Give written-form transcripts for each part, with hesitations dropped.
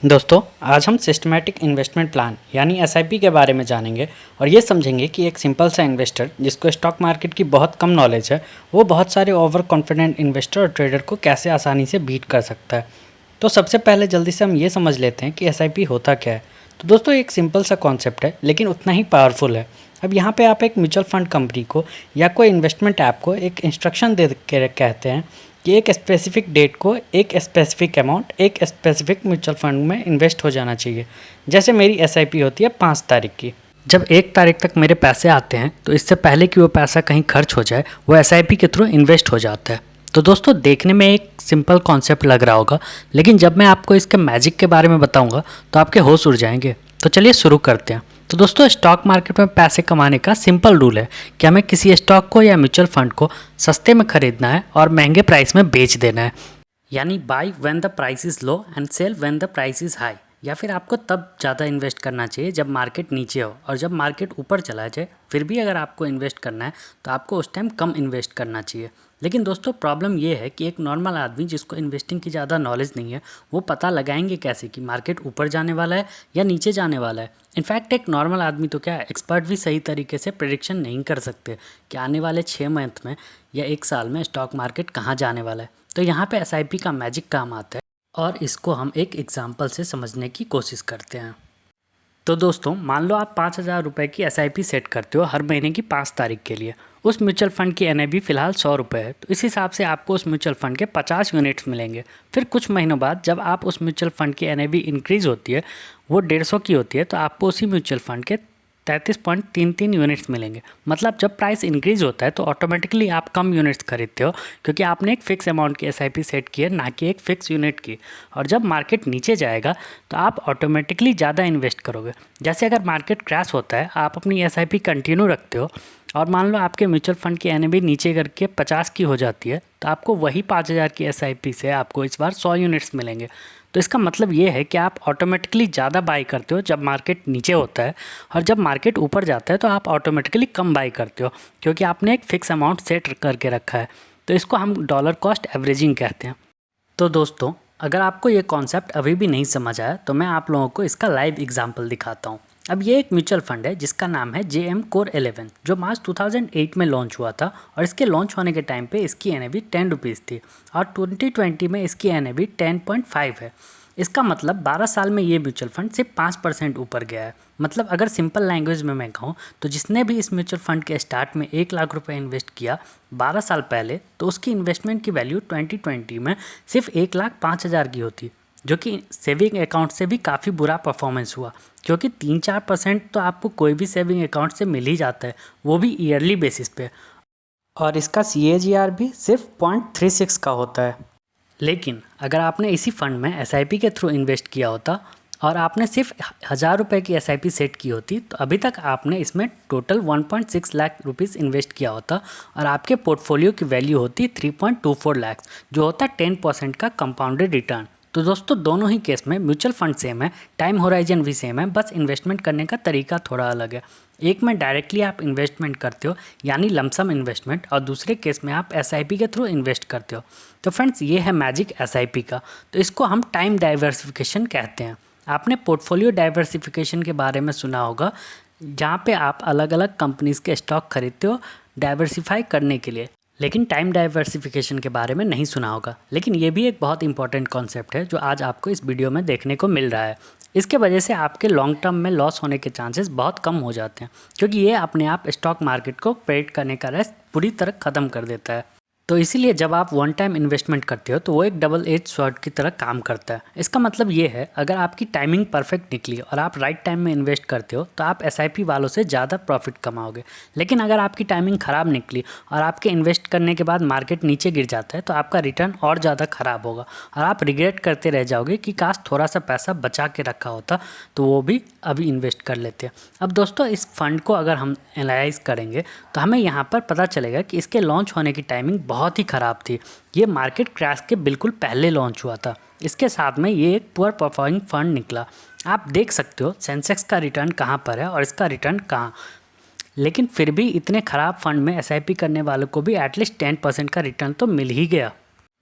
दोस्तों, आज हम सिस्टमैटिक इन्वेस्टमेंट प्लान यानी एसआईपी के बारे में जानेंगे और ये समझेंगे कि एक सिंपल सा इन्वेस्टर जिसको स्टॉक मार्केट की बहुत कम नॉलेज है, वो बहुत सारे ओवर कॉन्फिडेंट इन्वेस्टर और ट्रेडर को कैसे आसानी से बीट कर सकता है। तो सबसे पहले जल्दी से हम ये समझ लेते हैं कि एसआईपी होता क्या है। तो दोस्तों, एक सिंपल सा कॉन्सेप्ट है लेकिन उतना ही पावरफुल है। अब यहाँ पे आप एक म्यूचुअल फंड कंपनी को या कोई इन्वेस्टमेंट ऐप को एक इंस्ट्रक्शन दे के कहते हैं कि एक स्पेसिफिक डेट को एक स्पेसिफिक अमाउंट एक स्पेसिफिक म्यूचुअल फंड में इन्वेस्ट हो जाना चाहिए। जैसे मेरी एसआईपी होती है 5 तारीख की। जब 1 तारीख तक मेरे पैसे आते हैं तो इससे पहले कि वो पैसा कहीं खर्च हो जाए, वो एसआईपी के थ्रू इन्वेस्ट हो जाता है। तो दोस्तों, देखने में एक सिंपल कॉन्सेप्ट लग रहा होगा, लेकिन जब मैं आपको इसके मैजिक के बारे में बताऊंगा तो आपके होश उड़ जाएंगे। तो चलिए शुरू करते हैं। तो दोस्तों, स्टॉक मार्केट में पैसे कमाने का सिंपल रूल है कि हमें किसी स्टॉक को या म्यूचुअल फंड को सस्ते में खरीदना है और महंगे प्राइस में बेच देना है। यानी buy when the price is low and sell when the price is high. या फिर आपको तब ज़्यादा इन्वेस्ट करना चाहिए जब मार्केट नीचे हो, और जब मार्केट ऊपर चला जाए फिर भी अगर आपको इन्वेस्ट करना है तो आपको उस टाइम कम इन्वेस्ट करना चाहिए। लेकिन दोस्तों, प्रॉब्लम ये है कि एक नॉर्मल आदमी जिसको इन्वेस्टिंग की ज़्यादा नॉलेज नहीं है, वो पता लगाएंगे कैसे कि मार्केट ऊपर जाने वाला है या नीचे जाने वाला है। इनफैक्ट एक नॉर्मल आदमी तो क्या है, एक्सपर्ट भी सही तरीके से प्रेडिक्शन नहीं कर सकते कि आने वाले 6 मंथ में या 1 साल में स्टॉक मार्केट कहाँ जाने वाला है। तो यहाँ पे एसआईपी का मैजिक काम आता है और इसको हम एक एग्जाम्पल से समझने की कोशिश करते हैं। तो दोस्तों, मान लो आप 5,000 रुपये की एसआईपी सेट करते हो हर महीने की 5 तारीख के लिए। उस म्यूचुअल फंड की एनएवी फ़िलहाल 100 रुपये है, तो इस हिसाब से आपको उस म्यूचुअल फंड के 50 यूनिट्स मिलेंगे। फिर कुछ महीनों बाद जब आप उस म्यूचुअल फंड की एनएवी इंक्रीज़ होती है, वो 150 की होती है, तो आपको उसी म्यूचुअल फंड के 33.33 यूनिट्स मिलेंगे। मतलब जब प्राइस इंक्रीज़ होता है तो ऑटोमेटिकली आप कम यूनिट्स खरीदते हो, क्योंकि आपने एक फ़िक्स अमाउंट की एसआईपी सेट की है, ना कि एक फ़िक्स यूनिट की। और जब मार्केट नीचे जाएगा तो आप ऑटोमेटिकली ज़्यादा इन्वेस्ट करोगे। जैसे अगर मार्केट क्रैश होता है, आप अपनी एसआईपी कंटिन्यू रखते हो और मान लो आपके म्यूचुअल फंड की एनएवी नीचे करके 50 की हो जाती है, तो आपको वही 5,000 की एसआईपी से आपको इस बार 100 यूनिट्स मिलेंगे। तो इसका मतलब ये है कि आप ऑटोमेटिकली ज़्यादा बाई करते हो जब मार्केट नीचे होता है, और जब मार्केट ऊपर जाता है तो आप ऑटोमेटिकली कम बाई करते हो, क्योंकि आपने एक फ़िक्स अमाउंट सेट करके रखा है। तो इसको हम डॉलर कॉस्ट एवरेजिंग कहते हैं। तो दोस्तों, अगर आपको ये कॉन्सेप्ट अभी भी नहीं समझ आया तो मैं आप लोगों को इसका लाइव एग्जांपल दिखाता हूँ। अब ये एक म्यूचुअल फंड है जिसका नाम है JM Core 11, जो मार्च 2008 में लॉन्च हुआ था, और इसके लॉन्च होने के टाइम पे इसकी एनएवी 10 रुपीज़ थी और 2020 में इसकी एनएवी 10.5 है। इसका मतलब 12 साल में ये म्यूचुअल फंड सिर्फ 5% ऊपर गया है। मतलब अगर सिंपल लैंग्वेज में मैं कहूँ तो जिसने भी इस म्यूचुअल फंड के स्टार्ट में 1 लाख रुपए इन्वेस्ट किया 12 साल पहले, तो उसकी इन्वेस्टमेंट की वैल्यू 2020 में सिर्फ 1,05,000 की होती, जो कि सेविंग अकाउंट से भी काफ़ी बुरा परफॉर्मेंस हुआ, क्योंकि 3-4% तो आपको कोई भी सेविंग अकाउंट से मिल ही जाता है, वो भी ईयरली बेसिस पे। और इसका CAGR भी सिर्फ 0.36 का होता है। लेकिन अगर आपने इसी फंड में एसआईपी के थ्रू इन्वेस्ट किया होता और आपने सिर्फ 1,000 रुपये की एसआईपी सेट की होती, तो अभी तक आपने इसमें टोटल 1.6 लाख रुपीज़ इन्वेस्ट किया होता और आपके पोर्टफोलियो की वैल्यू होती 3.24 लाख, जो होता 10% का कंपाउंडेड रिटर्न। तो दोस्तों, दोनों ही केस में म्यूचुअल फंड सेम है, टाइम होराइजन भी सेम है, बस इन्वेस्टमेंट करने का तरीका थोड़ा अलग है। एक में डायरेक्टली आप इन्वेस्टमेंट करते हो यानी लमसम इन्वेस्टमेंट, और दूसरे केस में आप एसआईपी के थ्रू इन्वेस्ट करते हो। तो फ्रेंड्स, ये है मैजिक एसआईपी का। तो इसको हम टाइम डाइवर्सिफिकेशन कहते हैं। आपने पोर्टफोलियो डाइवर्सिफिकेशन के बारे में सुना होगा, जहाँ पे आप अलग अलग कंपनीज़ के स्टॉक खरीदते हो डाइवर्सिफाई करने के लिए, लेकिन टाइम डाइवर्सिफिकेशन के बारे में नहीं सुना होगा। लेकिन ये भी एक बहुत इंपॉर्टेंट कॉन्सेप्ट है जो आज आपको इस वीडियो में देखने को मिल रहा है। इसके वजह से आपके लॉन्ग टर्म में लॉस होने के चांसेस बहुत कम हो जाते हैं, क्योंकि ये अपने आप स्टॉक मार्केट को प्रेडिक्ट करने का रेस्ट पूरी तरह ख़त्म कर देता है। तो इसीलिए जब आप वन टाइम इन्वेस्टमेंट करते हो तो वो एक डबल एज स्वॉर्ड की तरह काम करता है। इसका मतलब ये है, अगर आपकी टाइमिंग परफेक्ट निकली और आप राइट टाइम में इन्वेस्ट करते हो तो आप एसआईपी वालों से ज़्यादा प्रॉफिट कमाओगे। लेकिन अगर आपकी टाइमिंग ख़राब निकली और आपके इन्वेस्ट करने के बाद मार्केट नीचे गिर जाता है, तो आपका रिटर्न और ज़्यादा ख़राब होगा और आप रिग्रेट करते रह जाओगे कि काश थोड़ा सा पैसा बचा के रखा होता तो वो भी अभी इन्वेस्ट कर लेते हैं। अब दोस्तों, इस फंड को अगर हम एनालाइज करेंगे तो हमें यहाँ पर पता चलेगा कि इसके लॉन्च होने की टाइमिंग बहुत ही ख़राब थी। ये मार्केट क्रैश के बिल्कुल पहले लॉन्च हुआ था। इसके साथ में ये एक पुअर परफॉर्मिंग फंड निकला। आप देख सकते हो सेंसेक्स का रिटर्न कहाँ पर है और इसका रिटर्न कहाँ। लेकिन फिर भी इतने ख़राब फंड में एसआईपी करने वालों को भी एटलीस्ट 10% का रिटर्न तो मिल ही गया।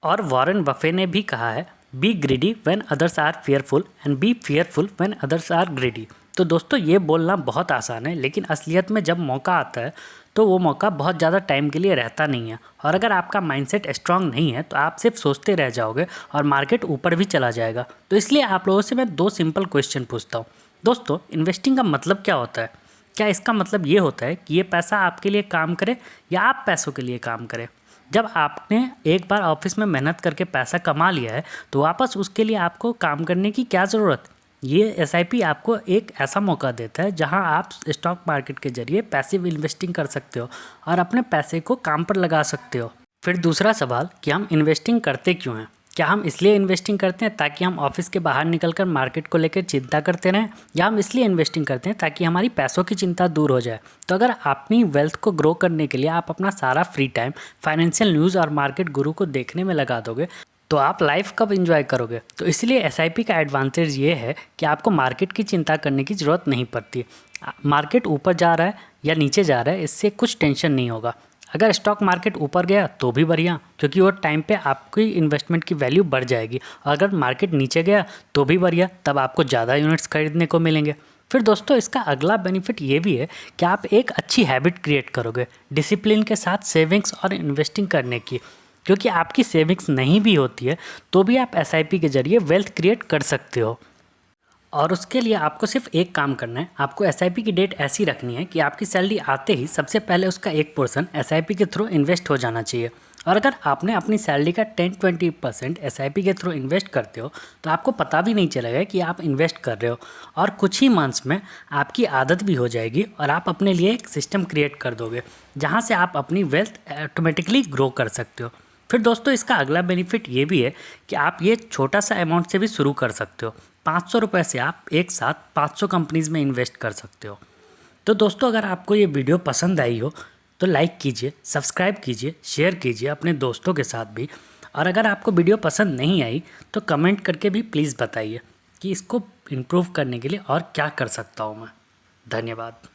और वॉरेन बफे ने भी कहा है be greedy when others are fearful and be fearful when others are greedy. तो दोस्तों ये बोलना बहुत आसान है, लेकिन असलियत में जब मौका आता है तो वो मौका बहुत ज़्यादा टाइम के लिए रहता नहीं है। और अगर आपका माइंडसेट स्ट्रांग नहीं है तो आप सिर्फ सोचते रह जाओगे और मार्केट ऊपर भी चला जाएगा। तो इसलिए आप लोगों से मैं 2 सिंपल क्वेश्चन पूछता हूँ। दोस्तों, इन्वेस्टिंग का मतलब क्या होता है? क्या इसका मतलब ये होता है कि ये पैसा आपके लिए काम करे या आप पैसों के लिए काम करें? जब आपने एक बार ऑफिस में मेहनत करके पैसा कमा लिया है तो वापस उसके लिए आपको काम करने की क्या ज़रूरत? ये एसआईपी आपको एक ऐसा मौका देता है जहां आप स्टॉक मार्केट के जरिए पैसिव इन्वेस्टिंग कर सकते हो और अपने पैसे को काम पर लगा सकते हो। फिर दूसरा सवाल कि हम इन्वेस्टिंग करते क्यों हैं? क्या हम इसलिए इन्वेस्टिंग करते हैं ताकि हम ऑफिस के बाहर निकलकर मार्केट को लेकर चिंता करते रहें, या हम इसलिए इन्वेस्टिंग करते हैं ताकि हमारी पैसों की चिंता दूर हो जाए? तो अगर अपनी वेल्थ को ग्रो करने के लिए आप अपना सारा फ्री टाइम फाइनेंशियल न्यूज़ और मार्केट गुरु को देखने में लगा दोगे तो आप लाइफ कब एंजॉय करोगे? तो इसलिए एसआईपी का एडवांटेज ये है कि आपको मार्केट की चिंता करने की ज़रूरत नहीं पड़ती। मार्केट ऊपर जा रहा है या नीचे जा रहा है, इससे कुछ टेंशन नहीं होगा। अगर स्टॉक मार्केट ऊपर गया तो भी बढ़िया, क्योंकि वो टाइम पे आपकी इन्वेस्टमेंट की वैल्यू बढ़ जाएगी। और अगर मार्केट नीचे गया तो भी बढ़िया, तब आपको ज़्यादा यूनिट्स खरीदने को मिलेंगे। फिर दोस्तों, इसका अगला बेनिफिट ये भी है कि आप एक अच्छी हैबिट क्रिएट करोगे डिसिप्लिन के साथ सेविंग्स और इन्वेस्टिंग करने की, क्योंकि आपकी सेविंग्स नहीं भी होती है तो भी आप एसआईपी के जरिए वेल्थ क्रिएट कर सकते हो। और उसके लिए आपको सिर्फ एक काम करना है। आपको एसआईपी की डेट ऐसी रखनी है कि आपकी सैलरी आते ही सबसे पहले उसका 1% एसआईपी के थ्रू इन्वेस्ट हो जाना चाहिए। और अगर आपने अपनी सैलरी का 10-20% एसआईपी के थ्रू इन्वेस्ट करते हो तो आपको पता भी नहीं चलेगा कि आप इन्वेस्ट कर रहे हो, और कुछ ही मंथ्स में आपकी आदत भी हो जाएगी और आप अपने लिए एक सिस्टम क्रिएट कर दोगे जहाँ से आप अपनी वेल्थ ऑटोमेटिकली ग्रो कर सकते हो। फिर दोस्तों, इसका अगला बेनिफिट ये भी है कि आप ये छोटा सा अमाउंट से भी शुरू कर सकते हो। 500 रुपये से आप एक साथ 500 कंपनीज़ में इन्वेस्ट कर सकते हो। तो दोस्तों, अगर आपको ये वीडियो पसंद आई हो तो लाइक कीजिए, सब्सक्राइब कीजिए, शेयर कीजिए अपने दोस्तों के साथ भी। और अगर आपको वीडियो पसंद नहीं आई तो कमेंट करके भी प्लीज़ बताइए कि इसको इम्प्रूव करने के लिए और क्या कर सकता हूँ मैं। धन्यवाद।